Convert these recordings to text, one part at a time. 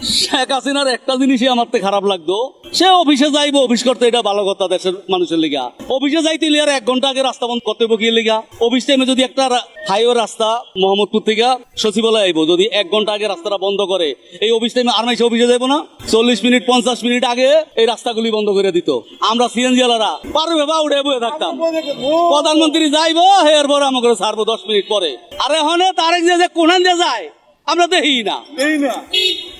শেখ হাসিনার একটা জিনিসই আমার তো খারাপ লাগতো, সে অফিসে যাইবো, অফিস করতে, এটা ভালো কথা দেশের মানুষের লিগা। অফিসে যাইতে আর 1 ঘন্টা আগে রাস্তা বন্ধ করতে বকিয়ে লিগা। অফিস টাইমে যদি একটা হাইওয়ে রাস্তা মোহাম্মদপুর থেকে সচিবালয় আইবো, যদি 1 ঘন্টা আগে রাস্তাটা বন্ধ করে, এই অফিস টাইমে আর মাইসে অফিসে যাইবো না? 40 মিনিট 50 মিনিট আগে এই রাস্তাগুলি বন্ধ করে দিত। আমরা সিএনজি ওয়ালারা পারবে বা উড়ে বয়ে থাকতাম। প্রধানমন্ত্রী যাইবো, এরপরে আমাকে ছাড়বো 10 মিনিট পরে। আর এখন তারেক যে কোনান যে যায় আমরা দেখি না।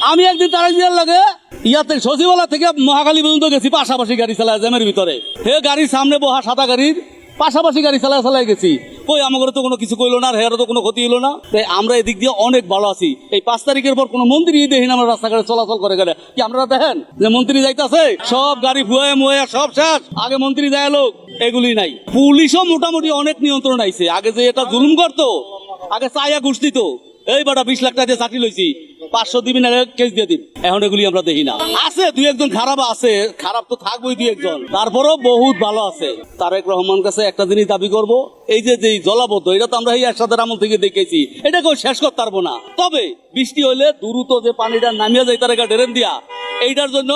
আমি একদিন তারেক জিয়ার লাগে ইয়াতে সচিবালয় থেকে মহাখালী পর্যন্ত গেছি, পাশাপাশি গাড়ি চালায় জ্যামের ভিতরে। হে গাড়ির সামনে বহা সাদা গাড়ির পাশাপাশি গাড়ি চালাই গেছি, কই আমাকে তো কোনো কিছু কইলো না, হেয়ারও তো কোনো ক্ষতি হলো না। তাই আমরা এদিক দিয়ে অনেক ভালো আছি। এই 5 তারিখের পর কোনো মন্ত্রী দেখি না আমরা রাস্তাঘাটে চলাচল করে গেলে। কি আপনারা দেখেন যে মন্ত্রী যাইতেছে, সব গাড়ি ফুয়ে মুয়ে সব শেষ, আগে মন্ত্রী যায় লোক, এগুলি নাই। পুলিশও মোটামুটি অনেক নিয়ন্ত্রণ আইছে। আগে যে এটা জুলুম করতো, আগে চাইয়া ঘুষ দিত, এই বাটা 20 লাখ টাকা দিয়ে চাকরি লইছি, 500 দিবি না কেস দিয়ে দিন। এখন এগুলি আমরা দেখি না। আছে 2-1 খারাপ আছে, খারাপ তো থাকবোই 2-1, তারপরও বহুত ভালো আছে। তারেক রহমান কাছে একটা জিনিস দাবি করব, এই যে জলাবদ্ধ, এটা তো আমরা এই একসাথে আমল থেকে দেখেছি, এটা কেউ শেষ করতে পারবো না। তবে বৃষ্টি হইলে দ্রুত যে পানিটা নামিয়ে যায় তার ড্রেন দিয়া, এইটার জন্য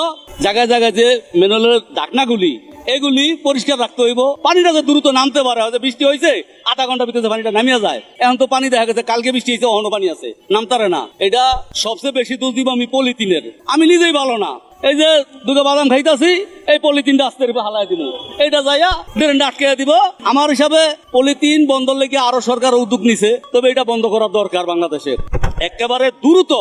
জায়গায় জায়গায় যে মেনলের ঢাকনাগুলি এগুলি পরিষ্কার রাখতে হইব। পানিটা যে দ্রুত নামতে পারে, হয়তো বৃষ্টি হয়েছে আধা ঘন্টা ভিতরে পানিটা নামিয়ে যায়। এখন তো পানি দেখা গেছে কালকে বৃষ্টি হয়েছে, অন্য পানি আছে, নামতারে না। এটা সবচেয়ে বেশি দোষ দিব আমি পলিথিনের। আমি নিজেই ভালো না, এই যে দুটো বাদাম খাইতাছি, এই পলিথিনটা আস্তে হালাই দিব, এইটা যাইয়া ড্রেনটা আটকে দিব। আমার হিসাবে পলিথিন বন্ধ লেগে আরো সরকার উদ্যোগ নিছে, তবে এটা বন্ধ করার দরকার বাংলাদেশের একেবারে দ্রুত।